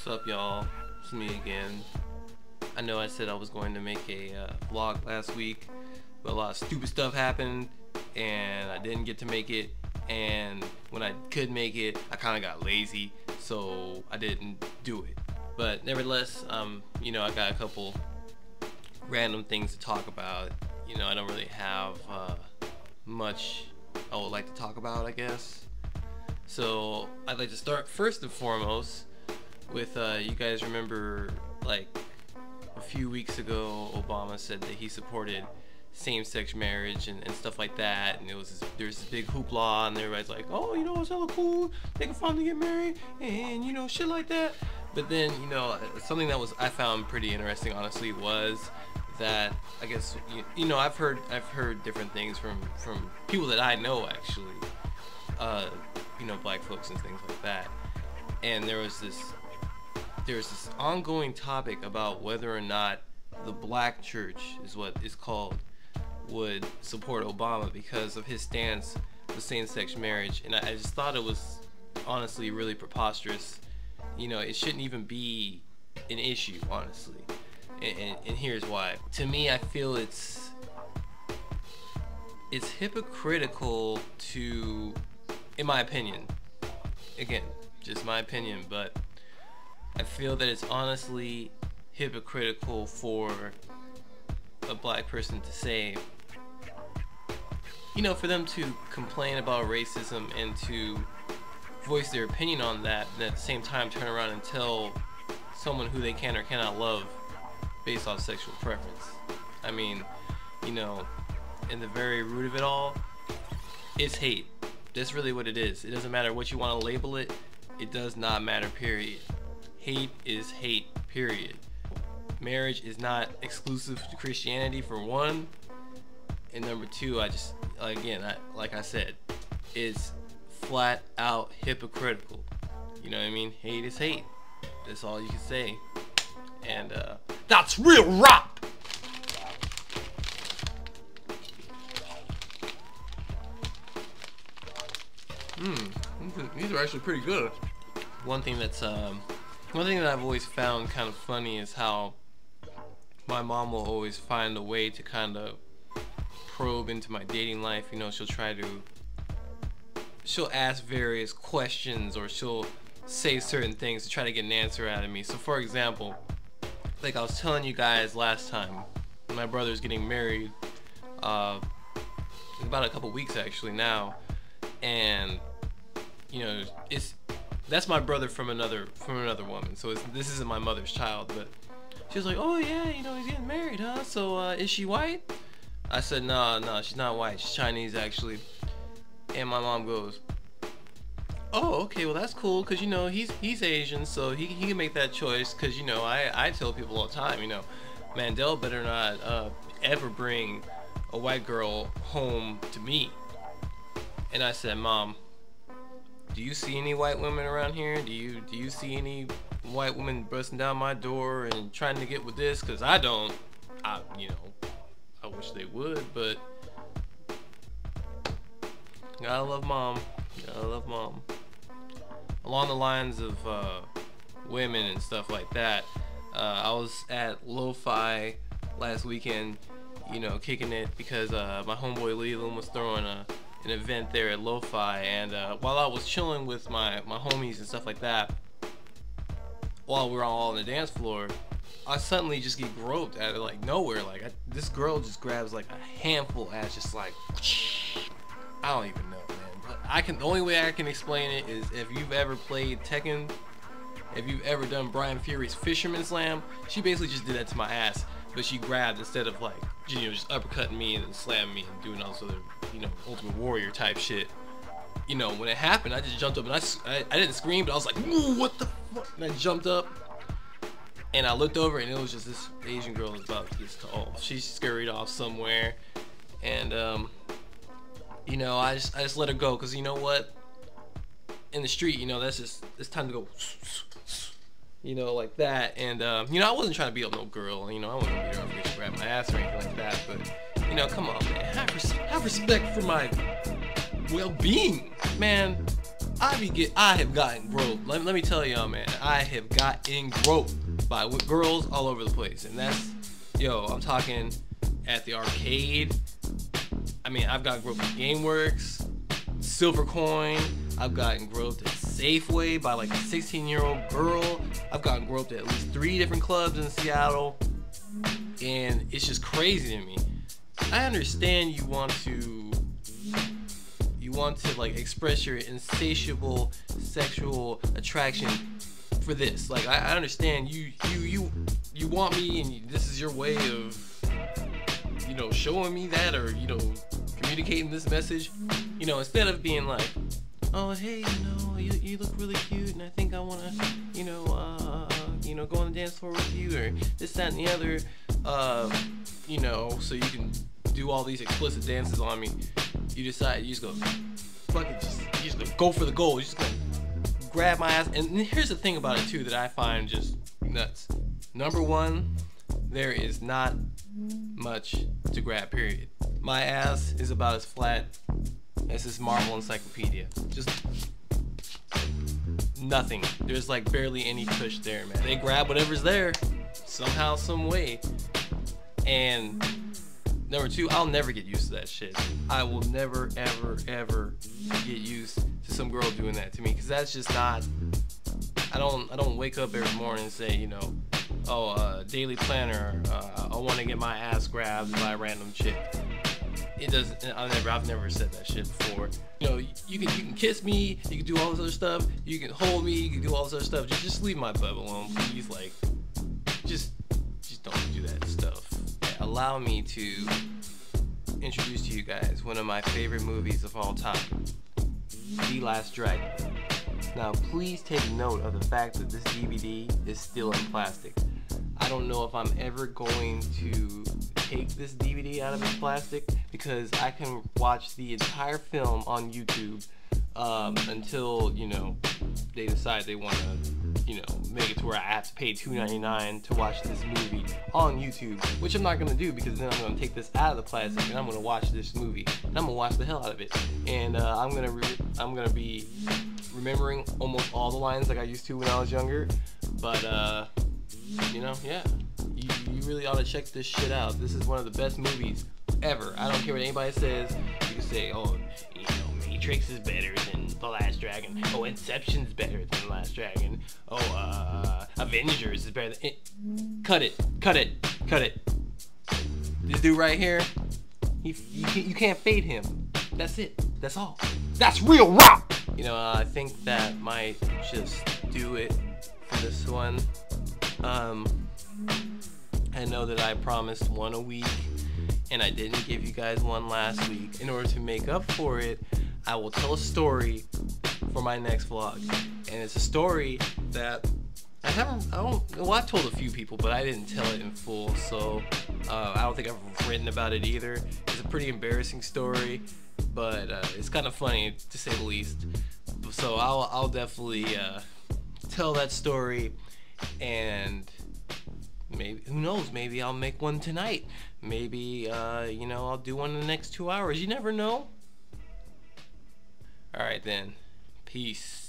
What's up, y'all? It's me again. I know I said I was going to make a vlog last week, but a lot of stupid stuff happened and I didn't get to make it, and when I could make it I kind of got lazy, so I didn't do it. But nevertheless, you know, I got a couple random things to talk about. You know, I don't really have much I would like to talk about, I guess. So I'd like to start first and foremost with you guys remember, like, a few weeks ago Obama said that he supported same-sex marriage and stuff like that, and there's this big hoopla, and everybody's like, oh, you know, it's hella cool, they can finally get married, and you know, shit like that. But then, you know, something that I found pretty interesting, honestly, was that I guess you know, I've heard different things from people that I know, actually, you know, black folks and things like that. And there was this ongoing topic about whether or not the black church, is what it's called, would support Obama because of his stance with same-sex marriage. And I just thought it was honestly really preposterous. You know, it shouldn't even be an issue, honestly. And here's why. To me, I feel it's hypocritical to, in my opinion, again, just my opinion, but I feel that it's honestly hypocritical for a black person to say, you know, for them to complain about racism and to voice their opinion on that, and at the same time turn around and tell someone who they can or cannot love based off sexual preference. I mean, you know, in the very root of it all, it's hate. That's really what it is. It doesn't matter what you want to label it. It does not matter, period. Hate is hate, period. Marriage is not exclusive to Christianity, for one, and number two, like I said, it's flat out hypocritical. You know what I mean? Hate is hate. That's all you can say. And that's real rap. These are actually pretty good. One thing that I've always found kind of funny is how my mom will always find a way to kind of probe into my dating life. You know, she'll ask various questions, or she'll say certain things to try to get an answer out of me. So for example, like I was telling you guys last time, my brother's getting married about a couple weeks actually now, and you know, that's my brother from another woman, so this isn't my mother's child. But she was like, oh yeah, you know, he's getting married, huh? So is she white? I said, no, she's not white, she's Chinese actually. And my mom goes, oh, okay, well that's cool, because you know, he's Asian, so he can make that choice. Because you know, I tell people all the time, you know, Mandel better not ever bring a white girl home to me. And I said, Mom, do you see any white women around here? Do you see any white women busting down my door and trying to get with this? Because I don't. You know, I wish they would, but gotta love mom. Gotta love mom. Along the lines of women and stuff like that, I was at Lo-Fi last weekend, you know, kicking it, because my homeboy Leland was throwing an event there at Lo-Fi, and while I was chilling with my homies and stuff like that, while we were all on the dance floor, I suddenly just get groped out of like nowhere. Like this girl just grabs like a handful ass, just like, I don't even know, man. But the only way I can explain it is, if you've ever played Tekken, if you've ever done Brian Fury's Fisherman Slam, she basically just did that to my ass. But she grabbed, instead of like, you know, just uppercutting me and then slamming me and doing all this other, you know, Ultimate Warrior type shit. You know, when it happened, I just jumped up and I didn't scream, but I was like, ooh, what the fuck? And I jumped up and I looked over, and it was just this Asian girl was about this tall. She scurried off somewhere, and you know, I just let her go, because you know what? In the street, you know, it's time to go. You know, like that. And you know, I wasn't trying to beat up no girl, you know, I wasn't beat her up to grab my ass or anything like that, but you know, come on, man, have respect for my well-being, man. I have gotten groped. Let me tell y'all, man. I have gotten groped by girls all over the place, and that's, yo, I'm talking at the arcade. I mean, I've gotten groped at GameWorks, Silvercoin. I've gotten groped at Safeway by like a 16-year-old girl. I've gotten groped at least 3 different clubs in Seattle, and it's just crazy to me. I understand you want to like express your insatiable sexual attraction for this. Like, I understand you want me, and this is your way of, you know, showing me that, or, you know, communicating this message. You know, instead of being like, oh, hey, you look really cute, and I think I wanna, go on the dance floor with you, or this, that, and the other, so you can do all these explicit dances on me. You decide, you just go, you just go for the goal. You just gonna grab my ass. And here's the thing about it too that I find just nuts. Number one, there is not much to grab, period. My ass is about as flat as this Marvel encyclopedia. Just nothing. There's like barely any push there, man. They grab whatever's there somehow, some way. And number two, I'll never get used to that shit. I will never, ever, ever get used to some girl doing that to me, because that's just not. I don't wake up every morning and say, daily planner. I want to get my ass grabbed by a random chick. It doesn't. I've never said that shit before. You can kiss me. You can do all this other stuff. You can hold me. You can do all this other stuff. Just leave my butt alone, please. Like, just don't do that stuff. Allow me to introduce to you guys one of my favorite movies of all time, The Last Dragon. Now, please take note of the fact that this DVD is still in plastic. I don't know if I'm ever going to take this DVD out of its plastic, because I can watch the entire film on YouTube until, they decide they want to, make it to where I have to pay $2.99 to watch this movie on YouTube, which I'm not going to do, because then I'm going to take this out of the plastic and I'm going to watch this movie, and I'm going to watch the hell out of it, and I'm going to be remembering almost all the lines like I used to when I was younger. But yeah, you really ought to check this shit out. This is one of the best movies ever. I don't care what anybody says. You can say, Matrix is better than The Last Dragon. Oh, Inception's better than The Last Dragon. Oh, Avengers is better than it. Cut it. This dude right here, you can't fade him. That's it. That's all. That's real rock. I think that might just do it for this one. I know that I promised one a week, and I didn't give you guys one last week. In order to make up for it, I will tell a story for my next vlog, and it's a story that I've told a few people, but I didn't tell it in full, so I don't think I've written about it either. It's a pretty embarrassing story, but it's kind of funny, to say the least. So I'll definitely tell that story, and maybe, who knows, maybe I'll make one tonight. Maybe I'll do one in the next 2 hours. You never know. Alright then, peace.